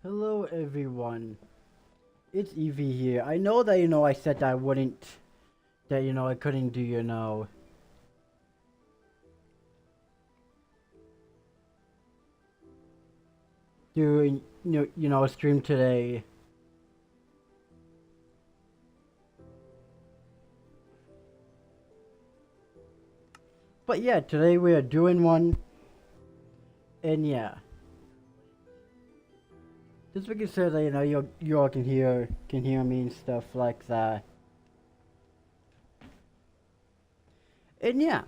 Hello everyone, it's Evie here. I know that I said that I wouldn't, that I couldn't do do a stream today. But yeah, today we are doing one, and yeah, just making sure that you all can hear me and stuff like that. And yeah,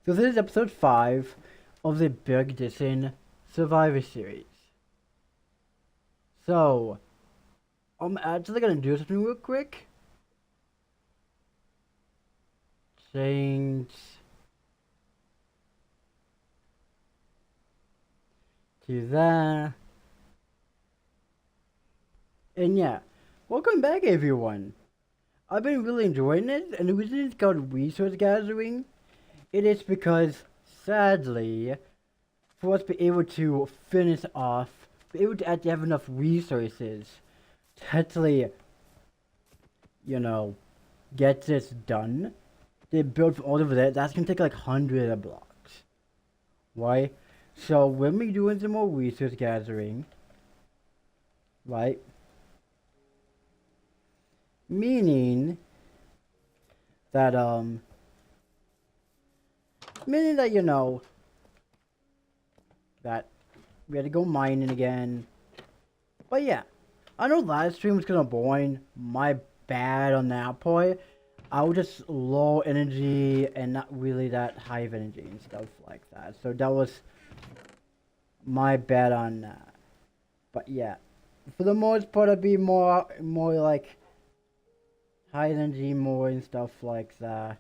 so this is episode 5 of the Big Dissin Survivor series. So, I'm actually gonna do something real quick. Change to that. And yeah, welcome back everyone. I've been really enjoying it, and the reason it's called resource gathering, it is because, sadly, for us to be able to finish off, be able to actually have enough resources to actually, get this done, they build from all over there, that's gonna take like hundreds of blocks. Right? So when we're doing some more resource gathering, right? Meaning that that we had to go mining again. But yeah, I know live stream was kind of boring. My bad on that point. I was just low energy and not really that high of energy and stuff like that. So that was my bad on that. But yeah, for the most part, I'd be more like high energy more and stuff like that.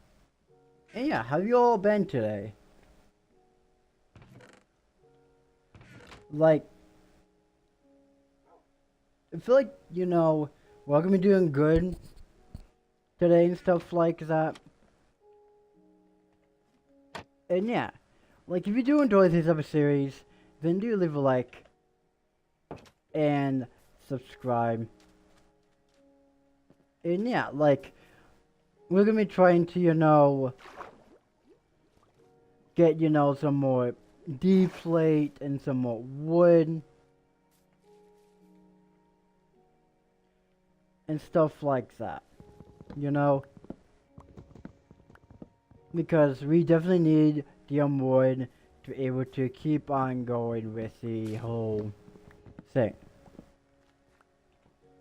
And yeah, how have you all been today? Like, I feel like, we're gonna be doing good today and stuff like that. And yeah, like, if you do enjoy this type of series, then do leave a like and subscribe. And yeah, like, we're gonna be trying to, get, some more deflate and some more wood and stuff like that, because we definitely need the wood to be able to keep on going with the whole thing.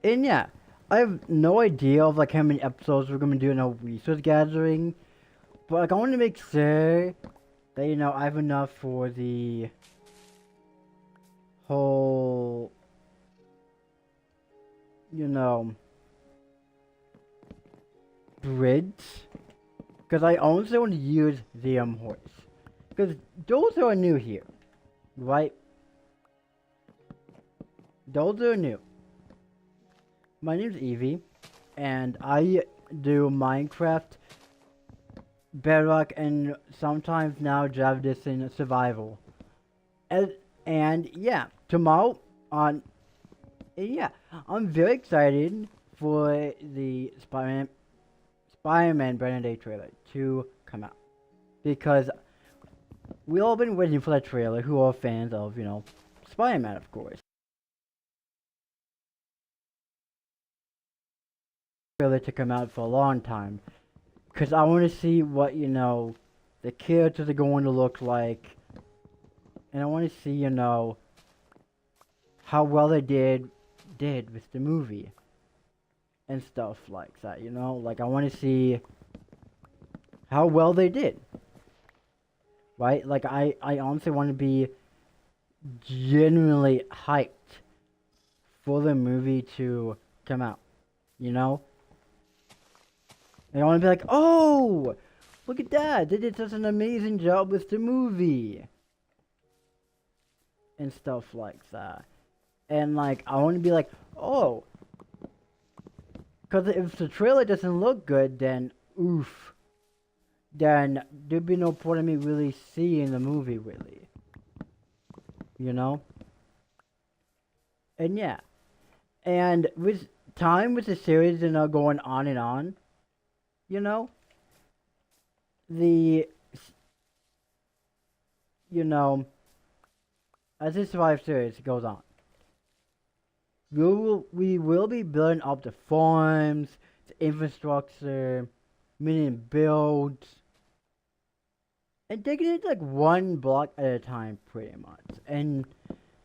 And yeah, I have no idea of like how many episodes we're gonna do in a resource gathering, but like I want to make sure that I have enough for the whole bridge, because I also want to use the horse, because those are new here, right? Those are new. My name's Evie, and I do Minecraft, Bedrock, and sometimes now Java in survival. And yeah, tomorrow on, yeah, I'm very excited for the Spider-Man Brand Day trailer to come out, because we all been waiting for that trailer. Who are fans of Spider-Man, of course. Trailer to come out for a long time, because I want to see what the characters are going to look like, and I want to see how well they did with the movie and stuff like that. Like I want to see how well they did, right? Like I honestly want to be genuinely hyped for the movie to come out, and I want to be like, oh, look at that, they did such an amazing job with the movie and stuff like that. And like I want to be like, oh, because if the trailer doesn't look good, then oof, then there'd be no point in me really seeing the movie, really. And And yeah, and with time with the series, going on and on, you know, the, you know, as this Survive series goes on, we will be building up the farms, the infrastructure, meaning builds, and taking it like one block at a time, pretty much, and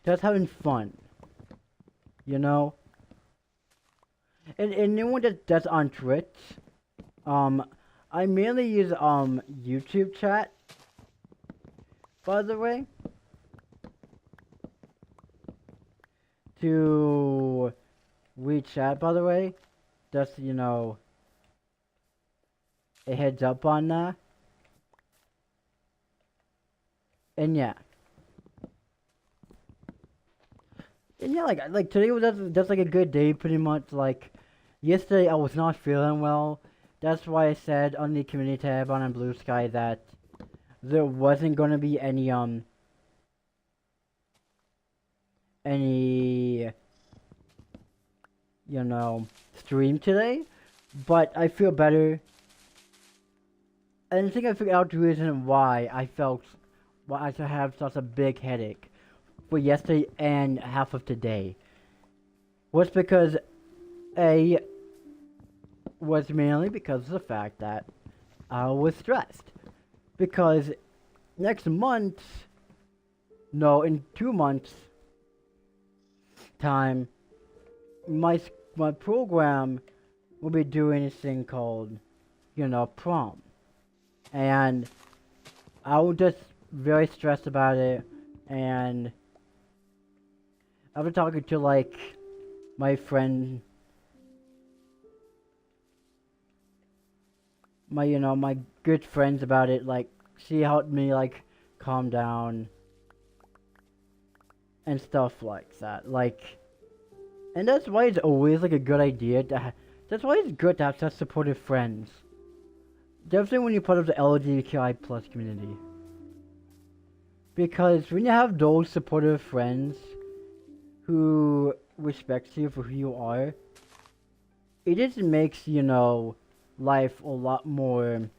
just having fun, you know. And anyone that's on Twitch, um, I mainly use YouTube chat, by the way, to WeChat, by the way. Just, a heads up on that. And yeah. And yeah, like today was just like a good day, pretty much. Like, yesterday I was not feeling well. That's why I said on the community tab on Blue Sky that there wasn't gonna be any stream today, but I feel better. And I think I figured out the reason why I have such a big headache for yesterday and half of today was because was mainly because of the fact that I was stressed. Because next month, no, in 2 months time, my program will be doing this thing called, prom. And I was just very stressed about it, and after talking to like my friend, my good friends about it, like she helped me like calm down and stuff like that. Like, and that's why it's always like a good idea that's why it's good to have such supportive friends. Definitely when you're part of the LGBTQI plus community. Because when you have those supportive friends who respect you for who you are, it just makes, life a lot more,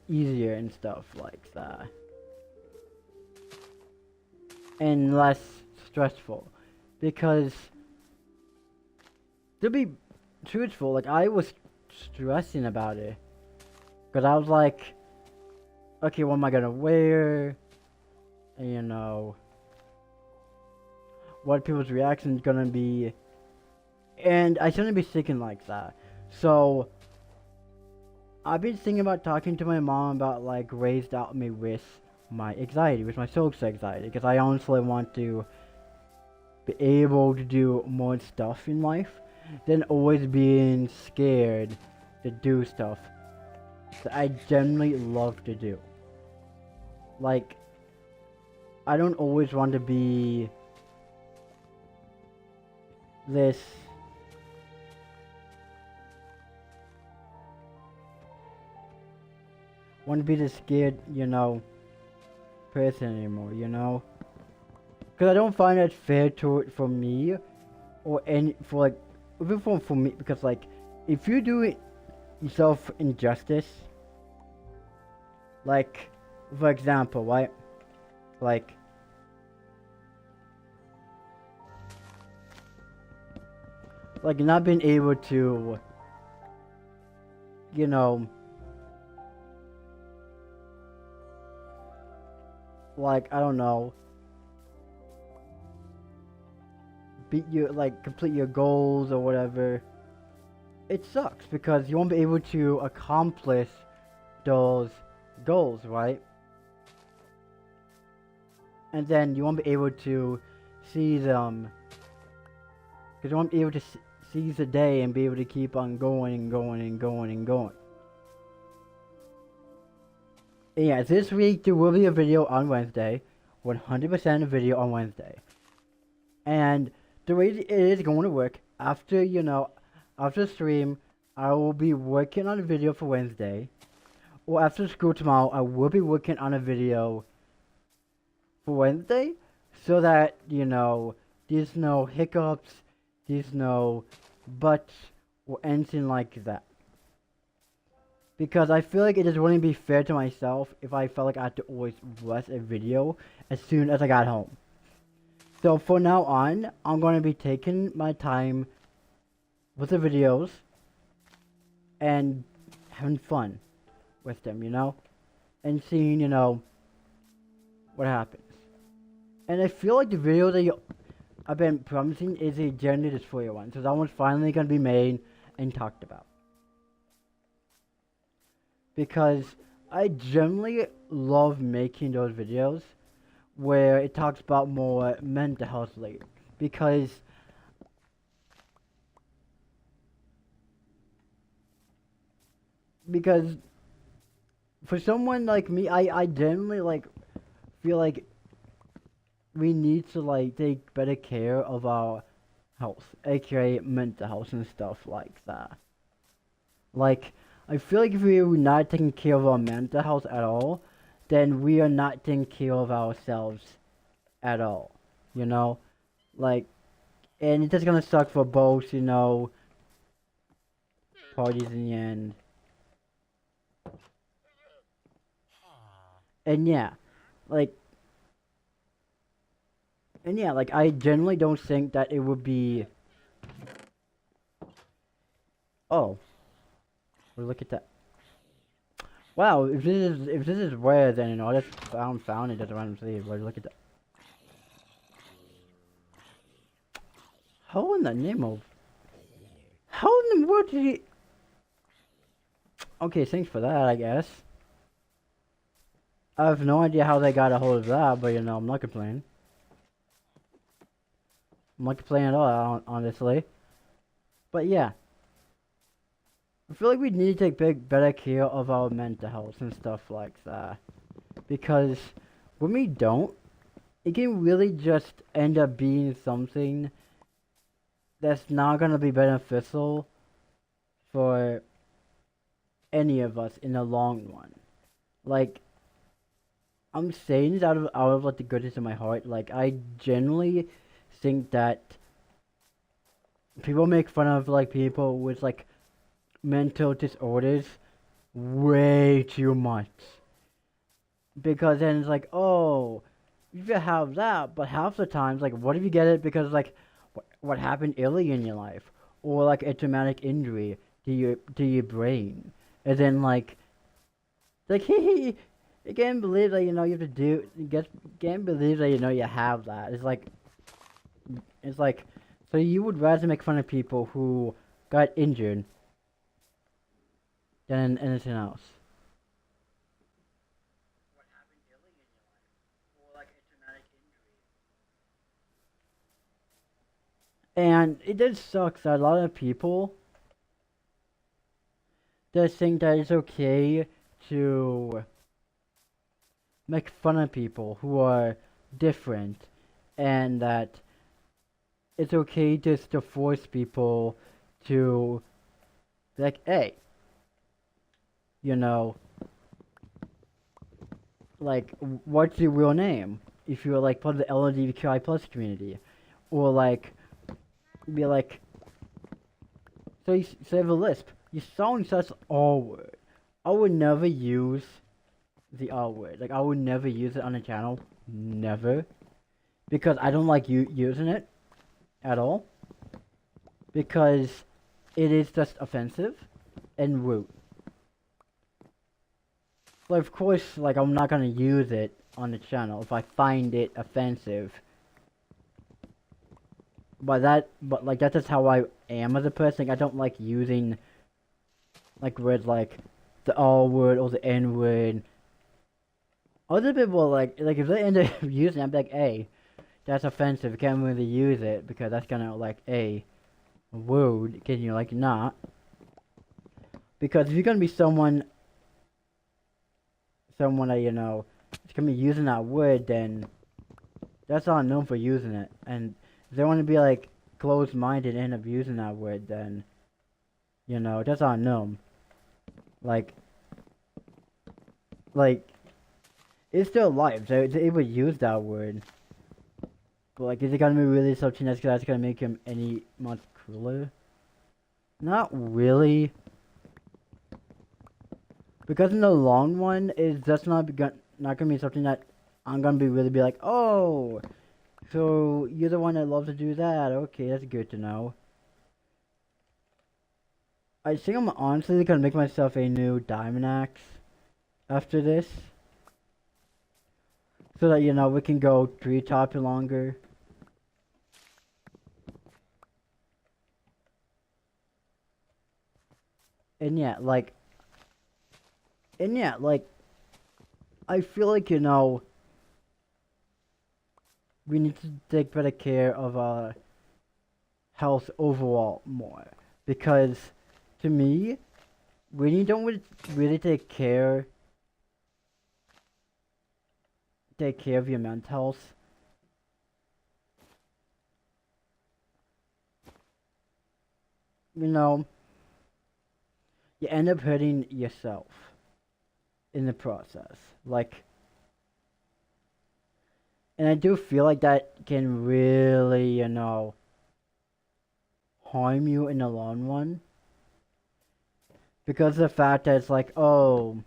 easier and stuff like that. And less stressful. Because, to be truthful, like, I was stressing about it. Because I was like, okay, what am I gonna wear? And, what people's reactions gonna be. And I shouldn't be thinking like that. So, I've been thinking about talking to my mom about, like, raised out me with my anxiety, with my social anxiety. Because I honestly want to be able to do more stuff in life than always being scared to do stuff that I generally love to do. Like, I don't always want to be this scared, person anymore, Because I don't find it fair for me, or even for me, because, like, if you do yourself injustice, like, for example, right, like, not being able to, like, I don't know, complete your goals or whatever, it sucks because you won't be able to accomplish those goals, right? And then you won't be able to see them, because you won't be able to seize the day and be able to keep on going and going and going and going. And yeah, this week there will be a video on Wednesday, 100% a video on Wednesday. And the way it is going to work, after stream, I will be working on a video for Wednesday. Or after school tomorrow, I will be working on a video for Wednesday. so that, you know, there's no hiccups, there's no buts, or anything like that. Because I feel like it just wouldn't be fair to myself if I felt like I had to always rush a video as soon as I got home. So from now on, I'm going to be taking my time with the videos and having fun with them, you know? And seeing, you know, what happens. And I feel like the video that I've been promising is a gender dysphoria one. So that one's finally going to be made and talked about. Because I generally love making those videos where it talks about more mental health later. Because for someone like me, I generally like feel like we need to like take better care of our health, aka mental health and stuff like that. Like, I feel like if we are not taking care of our mental health at all, then we are not taking care of ourselves at all. You know? Like, and it's just gonna suck for both, you know, parties in the end. And yeah, like, I generally don't think that it would be. Oh, well, look at that. Wow, if this is rare, then you know that's found it just random save. But look at that. How in the name of? How in the world did he? Okay, thanks for that, I guess. I have no idea how they got a hold of that, but you know, I'm not complaining. I'm not complaining at all, honestly. But yeah. I feel like we need to take better care of our mental health and stuff like that. Because when we don't, it can really just end up being something that's not going to be beneficial for any of us in the long run. Like, I'm saying this out of like the goodness of my heart. Like, I generally think that people make fun of like people with like mental disorders way too much. Because then it's like, oh, you should have that, but half the times, like, what if you get it because like what happened early in your life, or like a traumatic injury to your brain, and then like you can't believe that you know you have to do, can't believe that you know you have that. It's like, so you would rather make fun of people who got injured than anything else. What happened early in your life, or like a traumatic injury. And it just sucks that a lot of people just think that it's okay to make fun of people who are different, and that it's okay just to force people to be like, hey, you know, like, what's your real name? If you're like part of the LGBTQIA plus community, or like, be like, so you have a lisp. You sound such R word. I would never use the R word. Like, I would never use it on the channel. Never. Because I don't like using it at all. Because it is just offensive and rude. Well, of course, like, I'm not gonna use it on the channel if I find it offensive. But like, that's just how I am as a person. I don't like using, like, words like the R word or the N word. Other people, like, if they end up using it, I'm like, hey, that's offensive. You can't really use it because that's kind of like, a rude. Can you, like, not? Because if you're gonna be someone that, you know, is gonna be using that word, then that's on them for using it. And if they want to be, like, closed-minded and end up using that word, then, you know, that's on them. Like, it's their life. They would use that word. But like, is it gonna be really something that's gonna make him any much cooler? Not really. Because in the long run, it's just not gonna be something that I'm gonna be like, oh, so you're the one that loves to do that. Okay, that's good to know. I think I'm honestly gonna make myself a new diamond axe after this, so that we can go treetop longer. And yeah, like, I feel like we need to take better care of our health overall more, because to me, when you don't really take care of your mental health, you end up hurting yourself in the process. Like, and I do feel like that can really, harm you in the long run. Because of the fact that it's like, oh,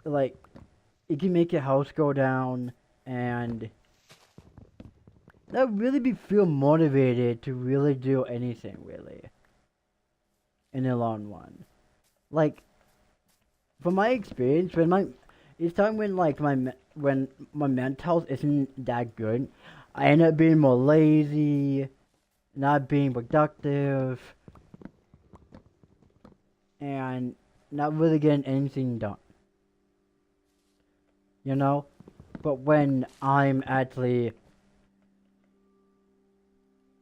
like, it can make your house go down, and that really feel motivated to really do anything, really, in the long run. Like, from my experience, when my mental health isn't that good, I end up being more lazy, not being productive, and not really getting anything done. But when I'm actually,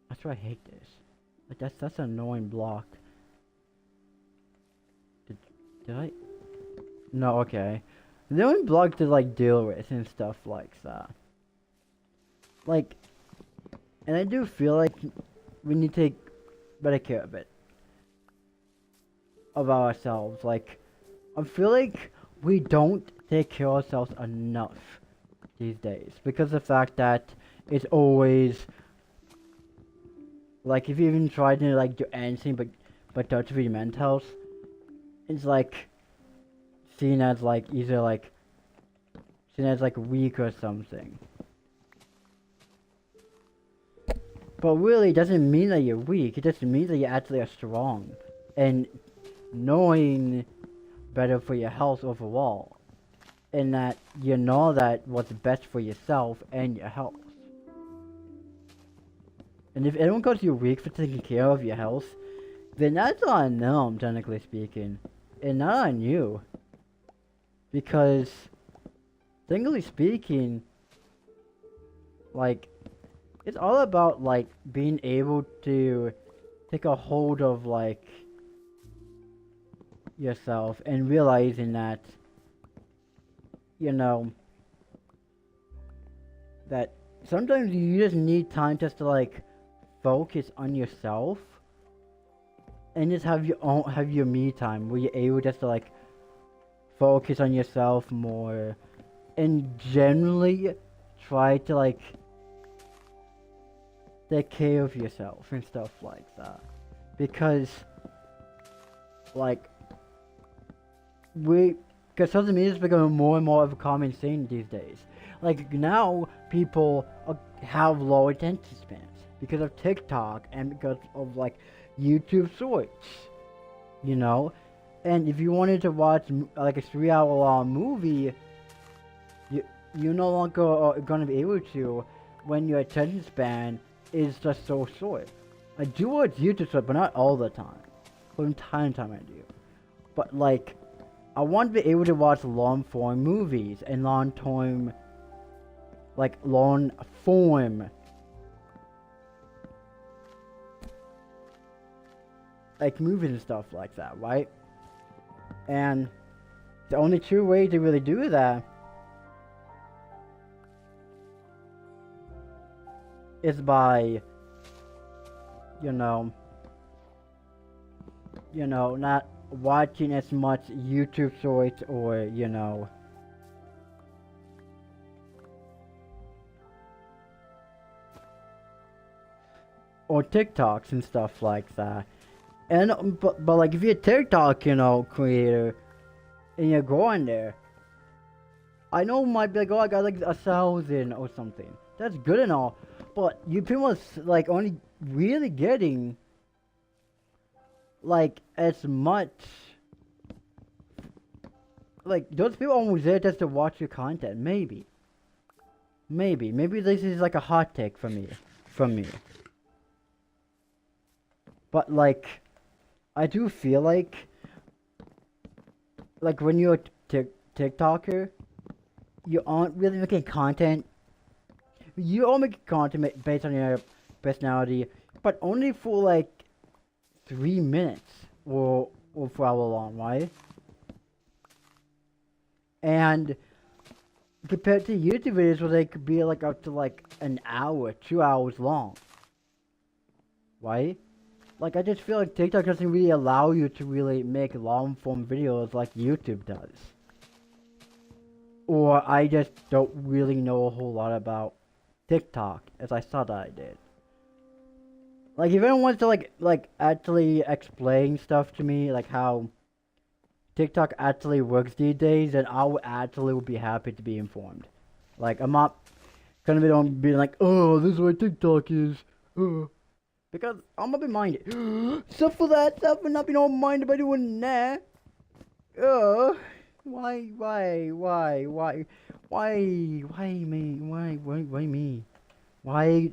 that's why I hate this. Like, that's an annoying block. Did I? No, okay. The only block to like deal with and stuff like that. Like, and I do feel like we need to take better care of it. Of ourselves. Like, I feel like we don't take care of ourselves enough these days. Because of the fact that it's always, like, if you even try to like do anything but touch with your mental health, it's like seen as like either like seen as like weak or something. But really, it doesn't mean that you're weak. It just means that you actually are strong and knowing better for your health overall, and that you know that what's best for yourself and your health. And if anyone calls you weak for taking care of your health, then that's on them, technically speaking, and not on you. Because, technically speaking, like, it's all about, like, being able to take a hold of, like, yourself and realizing that, that sometimes you just need time just to, like, focus on yourself and just have your me time where you're able just to, like, focus on yourself more and generally try to, like, take care of yourself and stuff like that. Because, like, because social media is becoming more and more of a common thing these days. Like, now people have low attention spans because of TikTok and because of, like, YouTube Shorts, and if you wanted to watch like a 3-hour long movie, you're no longer gonna be able to when your attention span is just so short. I do watch YouTube Shorts, but not all the time. From time to time I do. But like, I want to be able to watch long form movies and long form like movies and stuff like that, right? And the only true way to really do that is by, not watching as much YouTube Shorts or, or TikToks and stuff like that. And but like if you're a TikTok, creator, and you're going there, I know it might be like, oh, I got like 1,000 or something. That's good and all, but you pretty much like only really getting like as much. Like those people almost there just to watch your content. Maybe this is like a hot take from me. But like, I do feel like when you're a TikToker, you aren't really making content. You are making content based on your personality, but only for like 3 minutes or for hour long, right? And compared to YouTube videos where they could be like up to like an hour, 2 hours long, right? Like I just feel like TikTok doesn't really allow you to really make long form videos like YouTube does. Or I just don't really know a whole lot about TikTok as I thought I did. Like if anyone wants to like actually explain stuff to me, like how TikTok actually works these days, then I would actually be happy to be informed. Like I'm not gonna be on being like, oh, this is what TikTok is. Because I'm gonna be minded. Stuff for that stuff and not being all minded by doing that. Why me? Why me? Why me? Why